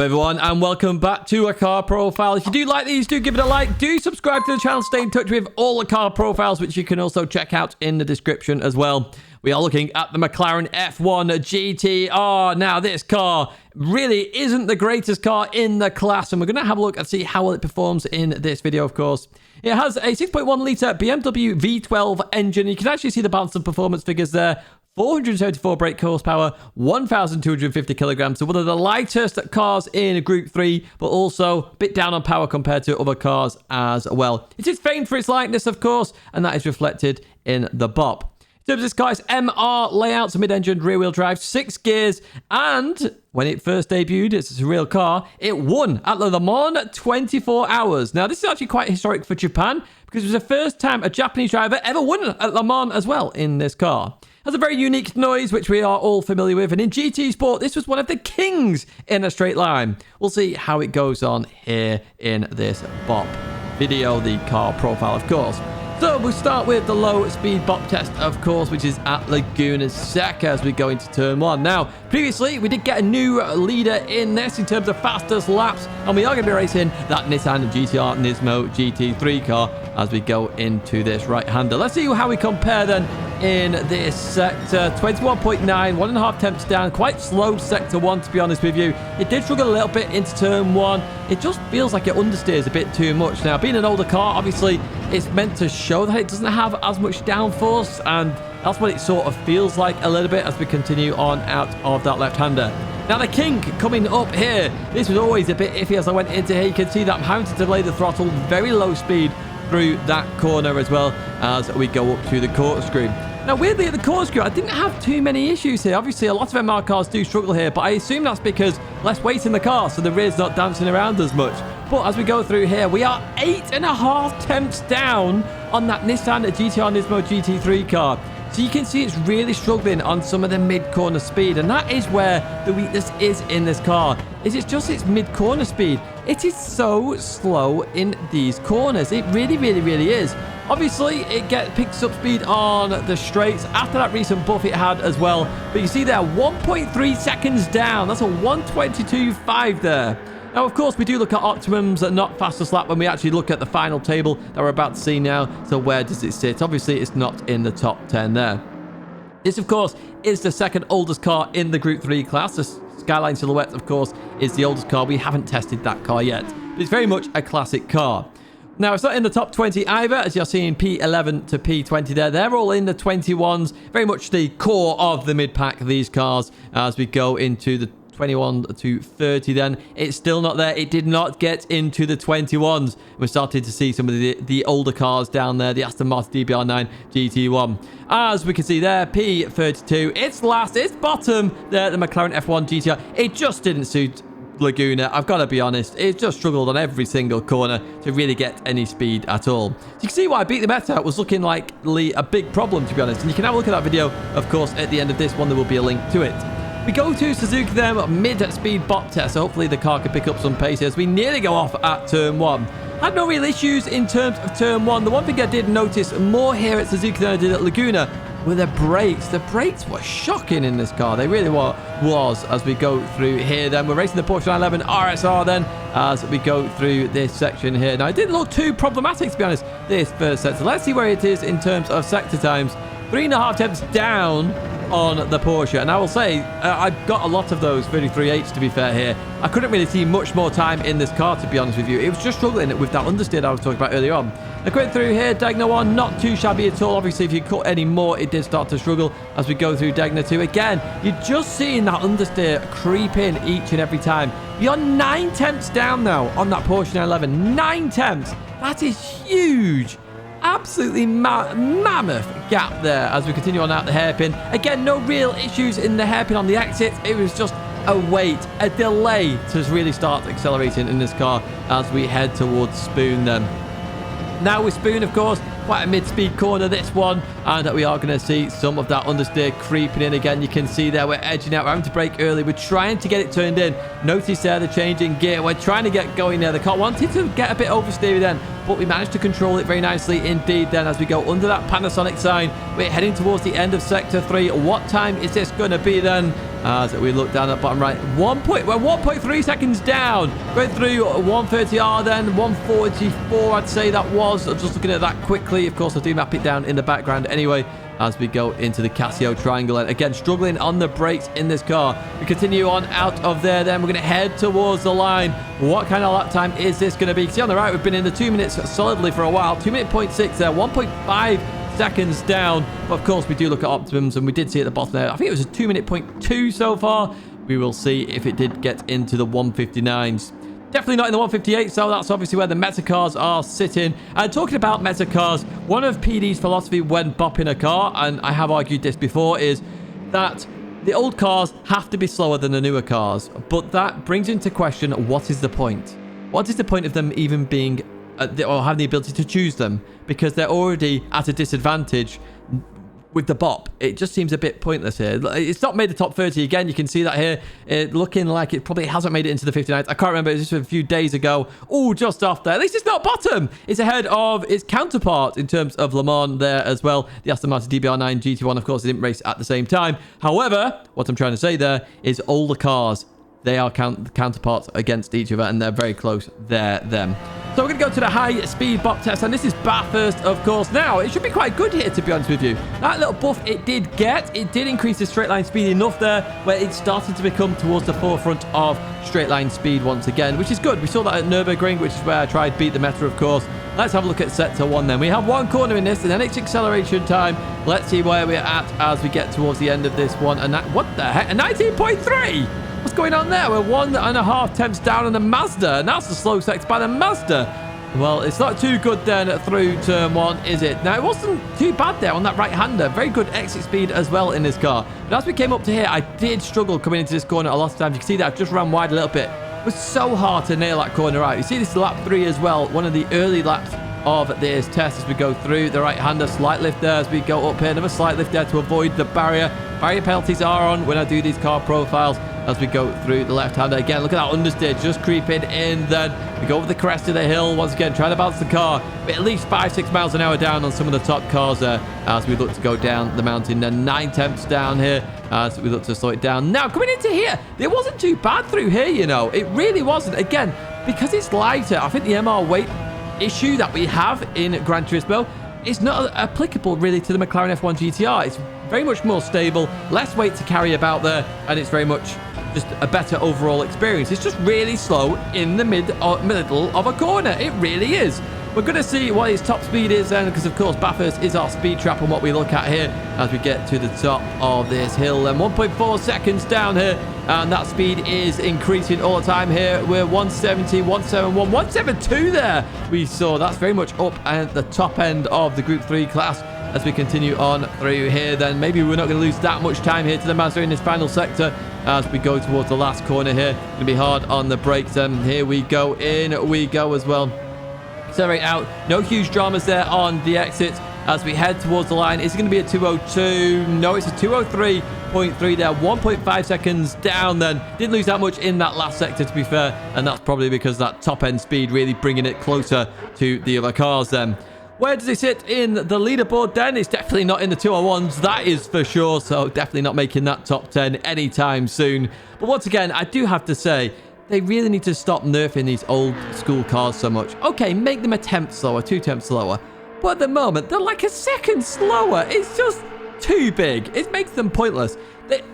Hello everyone and welcome back to a car profile. If you do like these, do give it a like, do subscribe to the channel, stay in touch with all the car profiles, which you can also check out in the description as well. We are looking at the Mclaren F1 GTR. Now this car really isn't the greatest car in the class, and we're going to have a look and see how well it performs in this video, of course. It has a 6.1 litre BMW V12 engine. You can actually see the balance of performance figures there. 474 brake horsepower, 1,250 kilograms. So one of the lightest cars in Group 3, but also a bit down on power compared to other cars as well. It is famed for its lightness, of course, and that is reflected in the BOP. In terms of this car, it's MR layouts, mid-engine, rear-wheel drive, 6 gears, and when it first debuted, it's a real car, it won at Le Mans 24 hours. Now, this is actually quite historic for Japan, because it was the first time a Japanese driver ever won at Le Mans as well in this car. It has a very unique noise, which we are all familiar with, and in GT Sport, this was one of the kings in a straight line. We'll see how it goes on here in this BOP video, the car profile, of course. So we'll start with the low speed BOP test, of course, which is at Laguna Seca as we go into turn 1. Now, previously, we did get a new leader in this in terms of fastest laps, and we are going to be racing that Nissan GTR Nismo GT3 car as we go into this right-hander. Let's see how we compare then in this sector. 21.9, 1.5 temps down, quite slow sector 1, to be honest with you. It did struggle a little bit into turn 1. It just feels like it understeers a bit too much. Now, being an older car, obviously, it's meant to show that it doesn't have as much downforce, and that's what it sort of feels like a little bit as we continue on out of that left-hander. Now, the kink coming up here, this was always a bit iffy as I went into here. You can see that I'm having to delay the throttle, very low speed through that corner as well as we go up to the corkscrew. Now, weirdly, at the corkscrew, I didn't have too many issues here. Obviously, a lot of MR cars do struggle here, but I assume that's because less weight in the car, so the rear's not dancing around as much. But as we go through here, we are 8.5 temps down on that Nissan GTR Nismo GT3 car. So you can see it's really struggling on some of the mid-corner speed, and that is where the weakness is in this car. It's just its mid-corner speed. It is so slow in these corners. It really, really, really is. Obviously, it picks up speed on the straights after that recent buff it had as well. But you see there, 1.3 seconds down. That's a 1:22.5 there. Now, of course, we do look at Optimum's not fastest lap when we actually look at the final table that we're about to see now. So where does it sit? Obviously, it's not in the top 10 there. This, of course, is the second oldest car in the Group 3 class. The Skyline Silhouette, of course, is the oldest car. We haven't tested that car yet. But it's very much a classic car. Now, it's not in the top 20 either, as you're seeing P11 to P20 there. They're all in the 21s. Very much the core of the mid-pack, these cars, as we go into the 21 to 30 then. It's still not there. It did not get into the 21s. We're starting to see some of the older cars down there. The Aston Martin DBR9 GT1. As we can see there, P32. It's last. It's bottom there, the McLaren F1 GTR. It just didn't suit Laguna. I've got to be honest. It just struggled on every single corner to really get any speed at all. So you can see why Beat the Meta was looking like a big problem, to be honest. And you can have a look at that video, of course, at the end of this one. There will be a link to it. We go to Suzuki then, mid-speed BOP test. So hopefully the car can pick up some pace as we nearly go off at turn 1. Had no real issues in terms of turn 1. The one thing I did notice more here at Suzuki than I did at Laguna were the brakes. The brakes were shocking in this car. They really was as we go through here then. We're racing the Porsche 911 RSR then as we go through this section here. Now, it didn't look too problematic, to be honest, this first sector. Let's see where it is in terms of sector times. 3.5 temps down on the Porsche, and I will say I've got a lot of those 33.8s to be fair here. I couldn't really see much more time in this car, to be honest with you. It was just struggling with that understeer I was talking about earlier on. Now, going through here, Tidgney 1, not too shabby at all. Obviously, if you cut any more, it did start to struggle as we go through Tidgney 2. Again, you're just seeing that understeer creep in each and every time. You're 9 temps down now on that Porsche 911. 9 temps. That is huge. Absolutely mammoth gap there as we continue on out the hairpin. Again, no real issues in the hairpin on the exit. It was just a wait, a delay to really start accelerating in this car as we head towards Spoon then. Now with Spoon, of course, quite a mid-speed corner, this one, and we are going to see some of that understeer creeping in again. You can see there we're edging out. We're having to brake early. We're trying to get it turned in. Notice there the change in gear. We're trying to get going there. The car wanted to get a bit oversteery then, but we managed to control it very nicely indeed then as we go under that Panasonic sign. We're heading towards the end of Sector 3. What time is this going to be then? as we look down at bottom right. We're 1.3 seconds down. Going through 130R then, 144 I'd say that was. I'm just looking at that quickly. Of course, I do map it down in the background anyway as we go into the Casio Triangle. And again, struggling on the brakes in this car. We continue on out of there then. We're going to head towards the line. What kind of lap time is this going to be? See on the right, we've been in the 2 minutes solidly for a while. 2:06 there, 1.5 seconds down. But of course, we do look at Optimums, and we did see at the bottom there, I think it was a 2:02 so far. We will see if it did get into the 1:59s. Definitely not in the 1:58, so that's obviously where the meta cars are sitting. And talking about meta cars, one of PD's philosophy when bopping a car, and I have argued this before, is that the old cars have to be slower than the newer cars. But that brings into question, what is the point? What is the point of them even being, or having the ability to choose them? Because they're already at a disadvantage with the bop. It just seems a bit pointless here. It's not made the top 30 again. You can see that here. It looking like it probably hasn't made it into the 59th. I can't remember. It was just a few days ago. Oh, just off there. At least it's not bottom. It's ahead of its counterpart in terms of Le Mans there as well. The Aston Martin DBR9 GT1, of course, didn't race at the same time. However, what I'm trying to say there is all the cars, they are counterparts against each other, and they're very close there, them. So we're going to go to the high-speed bop test, and this is Bathurst, of course. Now, it should be quite good here, to be honest with you. That little buff it did increase the straight line speed enough there, where it started to become towards the forefront of straight line speed once again, which is good. We saw that at Nürburgring, which is where I tried beat the meta, of course. Let's have a look at sector 1 then. We have one corner in this, and then it's acceleration time. Let's see where we're at as we get towards the end of this one. And that, what the heck? A 19.3! What's going on there? We're 1.5 tenths down on the Mazda, and that's the slow sector by the Mazda. Well, it's not too good then through turn 1, is it? Now, it wasn't too bad there on that right-hander. Very good exit speed as well in this car. But as we came up to here, I did struggle coming into this corner a lot of times. You can see that I've just ran wide a little bit. It was so hard to nail that corner out. You see this is lap 3 as well, one of the early laps of this test as we go through the right-hander. Slight lift there as we go up here. Another slight lift there to avoid the barrier. Barrier penalties are on when I do these car profiles as we go through the left-hander. Again, look at that understeer just creeping in. Then we go over the crest of the hill once again, trying to balance the car. But at least 5-6 miles an hour down on some of the top cars there as we look to go down the mountain. Then 9 tenths down here as we look to slow it down. Now, coming into here, it wasn't too bad through here, you know. It really wasn't. Again, because it's lighter, I think the MR weight issue that we have in Gran Turismo is not applicable really to the Mclaren F1 GTR. It's very much more stable, less weight to carry about there, and it's very much just a better overall experience. It's just really slow in the middle of a corner. It really is. We're going to see what his top speed is then, because of course Bathurst is our speed trap and what we look at here as we get to the top of this hill. And 1.4 seconds down here, and that speed is increasing all the time here. We're 170, 171, 172 there. We saw that's very much up at the top end of the Group 3 class. As we continue on through here, then maybe we're not going to lose that much time here to the Mazda in this final sector as we go towards the last corner here. Going to be hard on the brakes, and here we go, in we go as well. Accelerate out, no huge dramas there on the exit as we head towards the line. Is it going to be a 202? No, it's a 203.3 there, 1.5 seconds down then. Didn't lose that much in that last sector, to be fair, and that's probably because that top end speed really bringing it closer to the other cars then. Where does it sit in the leaderboard then? It's definitely not in the 201s, that is for sure. So definitely not making that top 10 anytime soon. But once again, I do have to say, they really need to stop nerfing these old school cars so much. Okay, make them a tenth slower, 2 tenths slower. But at the moment, they're like a second slower. It's just too big. It makes them pointless.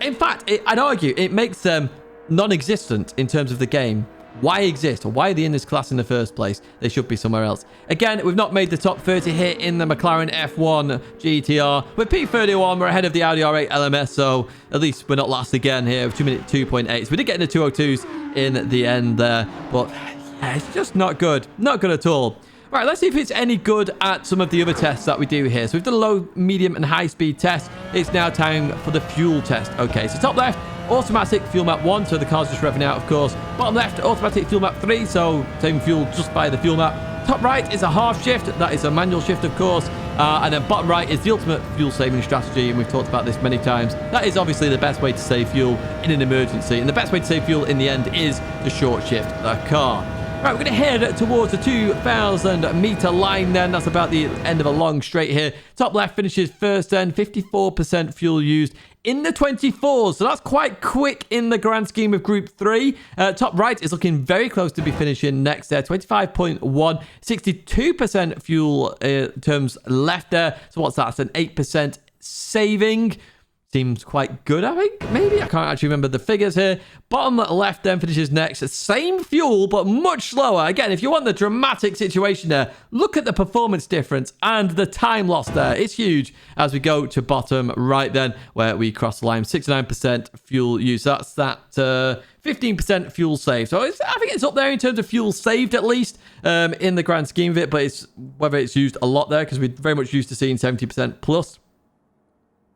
In fact, I'd argue it makes them non-existent in terms of the game. Why exist? Or why are they in this class in the first place? They should be somewhere else. Again, we've not made the top 30 here in the McLaren F1 GTR. With P31, we're ahead of the Audi R8 LMS, so at least we're not last again here. 2:02.8. So we did get into 202s in the end there, but yeah, it's just not good. Not good at all. Right, let's see if it's any good at some of the other tests that we do here. So we've done a low, medium, and high-speed test. It's now time for the fuel test. Okay, so top left, automatic fuel map 1, so the car's just revving out, of course. Bottom left, automatic fuel map 3, so saving fuel just by the fuel map. Top right is a half shift. That is a manual shift, of course. And then bottom right is the ultimate fuel-saving strategy, and we've talked about this many times. That is obviously the best way to save fuel in an emergency. And the best way to save fuel in the end is to short shift the car. Right, we're going to head towards the 2,000-meter line then. That's about the end of a long straight here. Top left finishes first then, 54% fuel used in the 24s. So that's quite quick in the grand scheme of Group 3. Top right is looking very close to be finishing next there. 25.1, 62% fuel terms left there. So what's that? That's an 8% saving. Seems quite good, I think. Maybe. I can't actually remember the figures here. Bottom left then finishes next. Same fuel, but much slower. Again, if you want the dramatic situation there, look at the performance difference and the time lost there. It's huge as we go to bottom right then, where we cross the line. 69% fuel use. That's that 15% fuel saved. So I think it's up there in terms of fuel saved, at least, in the grand scheme of it. But it's whether it's used a lot there, because we're very much used to seeing 70% plus.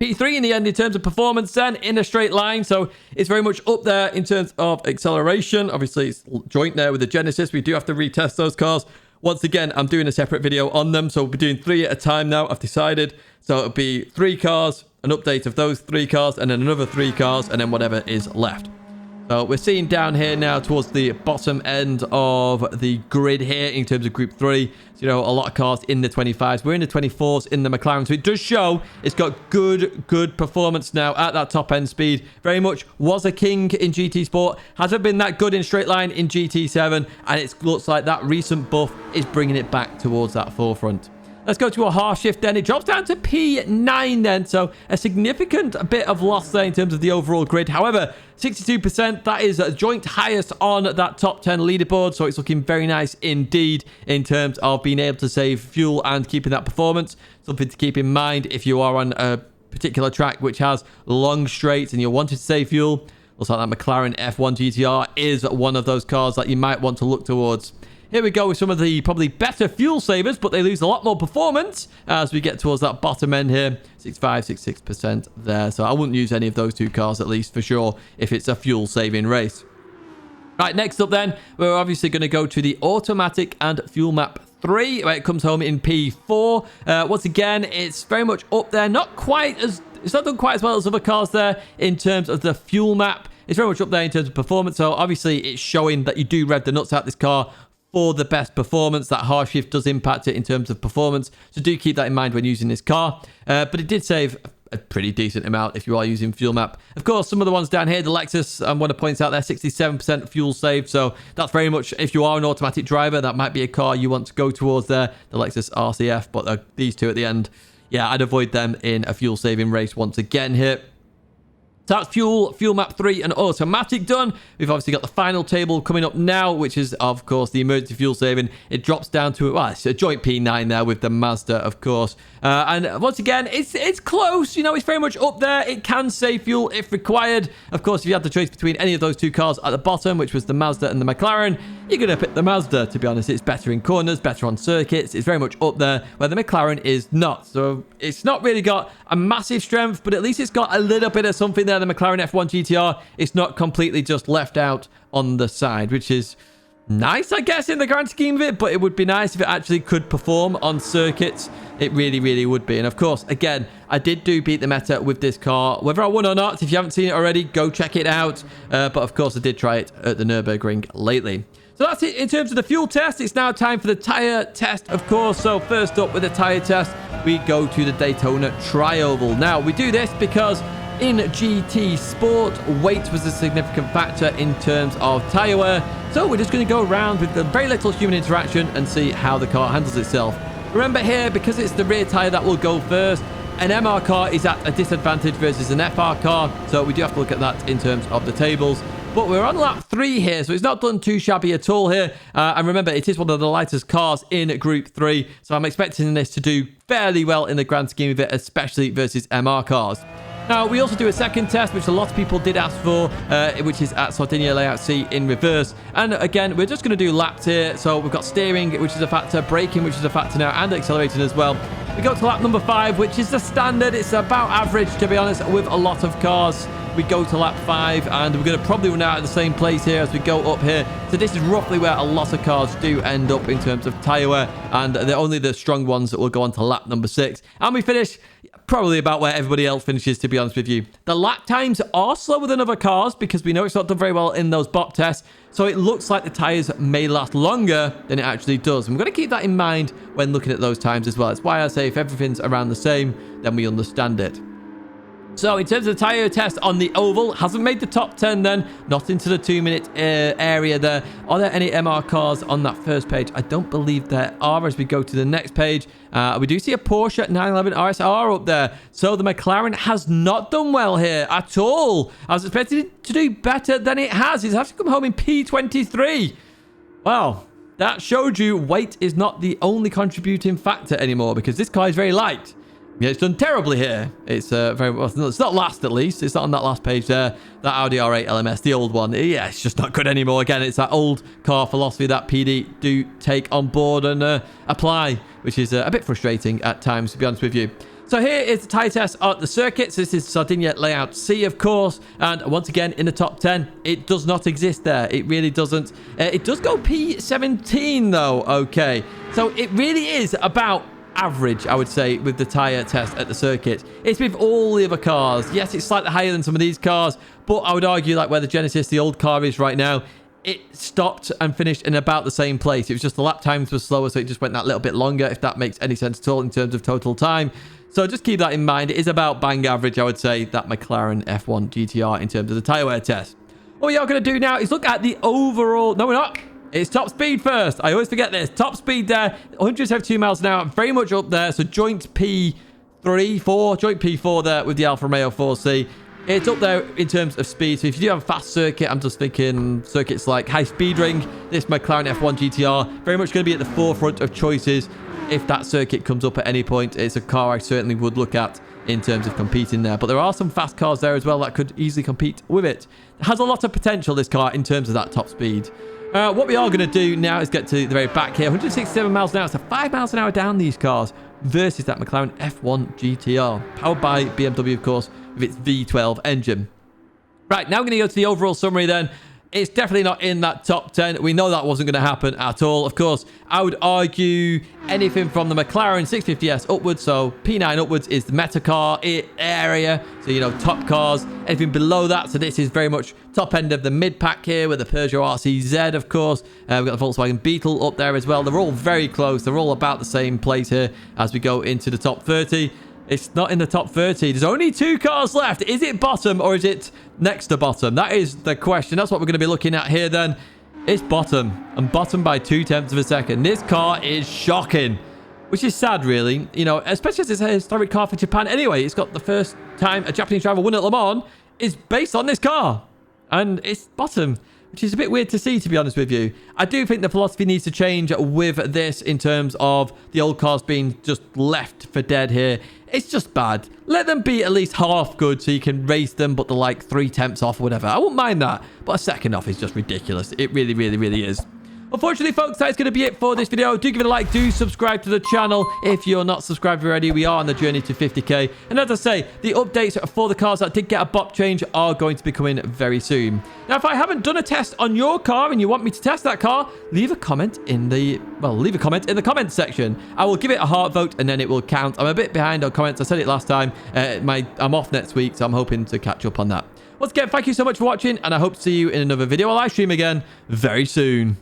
P3 in the end in terms of performance then in a straight line, so it's very much up there in terms of acceleration. Obviously it's joint there with the Genesis. We do have to retest those cars. Once again, I'm doing a separate video on them, so we'll be doing 3 at a time now, I've decided. So it'll be 3 cars, an update of those 3 cars, and then another 3 cars, and then whatever is left. So we're seeing down here now towards the bottom end of the grid here in terms of Group 3. So, you know, a lot of cars in the 25s. We're in the 24s in the McLaren. So it does show it's got good performance now at that top end speed. Very much was a king in GT Sport. Hasn't been that good in straight line in GT7. And it looks like that recent buff is bringing it back towards that forefront. Let's go to a half shift then. It drops down to P9 then. So a significant bit of loss there in terms of the overall grid. However, 62%, that is a joint highest on that top 10 leaderboard. So it's looking very nice indeed in terms of being able to save fuel and keeping that performance. Something to keep in mind if you are on a particular track which has long straights and you're wanting to save fuel. Looks like that Mclaren F1 GTR is one of those cars that you might want to look towards. Here we go with some of the probably better fuel savers, but they lose a lot more performance as we get towards that bottom end here. 65, 66% there. So I wouldn't use any of those 2 cars, at least for sure, if it's a fuel saving race. Right, next up then, we're obviously going to go to the automatic and fuel map 3, where it comes home in P4. Once again, it's very much up there. It's not done quite as well as other cars there in terms of the fuel map. It's very much up there in terms of performance. So obviously it's showing that you do rev the nuts out this car for the best performance. That hard shift does impact it in terms of performance, so do keep that in mind when using this car. But it did save a pretty decent amount if you are using fuel map. Of course, some of the ones down here, the Lexus, I want to point out there, 67% fuel saved, so that's very much, if you are an automatic driver, that might be a car you want to go towards there, the Lexus RCF. But these 2 at the end, yeah, I'd avoid them in a fuel saving race once again here. So that's fuel map 3 and automatic done. We've obviously got the final table coming up now, which is, of course, the emergency fuel saving. It drops down to, well, it's a joint P9 there with the Mazda, of course. And once again, it's close. You know, it's very much up there. It can save fuel if required. Of course, if you had the choice between any of those 2 cars at the bottom, which was the Mazda and the McLaren, you're going to pick the Mazda, to be honest. It's better in corners, better on circuits. It's very much up there, where the McLaren is not. So it's not really got a massive strength, but at least it's got a little bit of something there. The McLaren F1 GTR, it's not completely just left out on the side, which is nice, I guess, in the grand scheme of it. But it would be nice if it actually could perform on circuits. It really, really would be. And of course, again, I did beat the meta with this car. Whether I won or not, if you haven't seen it already, go check it out. But of course, I did try it at the Nürburgring lately. So that's it in terms of the fuel test. It's now time for the tyre test, of course. So first up with the tyre test, we go to the Daytona Tri-Oval. Now, we do this because in GT Sport, weight was a significant factor in terms of tyre wear. So we're just going to go around with very little human interaction and see how the car handles itself. Remember here, because it's the rear tyre that will go first, an MR car is at a disadvantage versus an FR car. So we do have to look at that in terms of the tables. But we're on lap 3 here, so it's not done too shabby at all here. And remember, it is one of the lightest cars in Group 3, so I'm expecting this to do fairly well in the grand scheme of it, especially versus MR cars. Now, we also do a second test, which a lot of people did ask for, which is at Sardinia Layout C in reverse. And again, we're just going to do laps here. So we've got steering, which is a factor, braking, which is a factor now, and accelerating as well. We go to lap number 5, which is the standard. It's about average, to be honest, with a lot of cars. we go to lap 5, and we're going to probably run out at the same place here as we go up here. So this is roughly where a lot of cars do end up in terms of tyre wear, and they're only the strong ones that will go on to lap number 6. And we finish probably about where everybody else finishes, to be honest with you. The lap times are slower than other cars because we know it's not done very well in those bot tests. So it looks like the tyres may last longer than it actually does. And we're going to keep that in mind when looking at those times as well. That's why I say if everything's around the same, then we understand it. So in terms of the tyre test on the oval, hasn't made the top 10 then, not into the 2-minute area there. Are there any MR cars on that first page? I don't believe there are. As we go to the next page, we do see a Porsche 911 RSR up there. So the McLaren has not done well here at all. I was expecting it to do better than it has. It's actually come home in P23. Wow. That showed you weight is not the only contributing factor anymore, because this car is very light. Yeah, it's done terribly here. It's very well. It's not last, at least. It's not on that last page there. That Audi R8 LMS, the old one. Yeah, it's just not good anymore. Again, it's that old car philosophy that PD do take on board and apply, which is a bit frustrating at times, to be honest with you. So here is the tyre test at the circuits. This is Sardinia Layout C, of course. And once again, in the top 10, it does not exist there. It really doesn't. It does go P17, though. Okay. So it really is about average, I would say, with the tyre test at the circuit. It's with all the other cars. Yes, it's slightly higher than some of these cars, but I would argue like where the Genesis, the old car, is right now, it stopped and finished in about the same place. It was just the lap times were slower, so it just went that little bit longer, if that makes any sense at all in terms of total time. So just keep that in mind. It is about bang average, I would say, that McLaren F1 GTR in terms of the tyre wear test. What we are going to do now is look at the overall... No, we're not. It's top speed first. I always forget this. Top speed there, 172 miles an hour, very much up there. So joint P4 there with the Alfa Romeo 4C. It's up there in terms of speed. So if you do have a fast circuit, I'm just thinking circuits like High Speed Ring, this McLaren F1 GTR, very much going to be at the forefront of choices. If that circuit comes up at any point, it's a car I certainly would look at in terms of competing there. But there are some fast cars there as well that could easily compete with it. It has a lot of potential, this car, in terms of that top speed. What we are going to do now is get to the very back here. 167 miles an hour, so 5 miles an hour down these cars versus that McLaren F1 GTR. Powered by BMW, of course, with its V12 engine. Right, now we're going to go to the overall summary then. It's definitely not in that top 10. We know that wasn't going to happen at all. Of course, I would argue anything from the McLaren 650S upwards, so P9 upwards is the meta car area. So, you know, top cars. Anything below that, so this is very much top end of the mid-pack here with the Peugeot RCZ, of course. We've got the Volkswagen Beetle up there as well. They're all very close. They're all about the same place here as we go into the top 30. It's not in the top 30. There's only 2 cars left. Is it bottom or is it next to bottom? That is the question. That's what we're going to be looking at here then. It's bottom, and bottom by 0.2 of a second. This car is shocking, which is sad, really. You know, especially as it's a historic car for Japan anyway. It's got the first time a Japanese driver won at Le Mans is based on this car, and it's bottom, which is a bit weird to see, to be honest with you. I do think the philosophy needs to change with this in terms of the old cars being just left for dead here. It's just bad. Let them be at least half good so you can race them, but they're like 0.3 off or whatever. I wouldn't mind that, but a second off is just ridiculous. It really, really, really is. Unfortunately, folks, that's going to be it for this video. Do give it a like. Do subscribe to the channel if you're not subscribed already. We are on the journey to 50k. And as I say, the updates for the cars that did get a bop change are going to be coming very soon. Now, if I haven't done a test on your car and you want me to test that car, leave a comment in the comments section. I will give it a heart vote and then it will count. I'm a bit behind on comments. I said it last time. I'm off next week, so I'm hoping to catch up on that. Once again, thank you so much for watching, and I hope to see you in another video or live stream again very soon.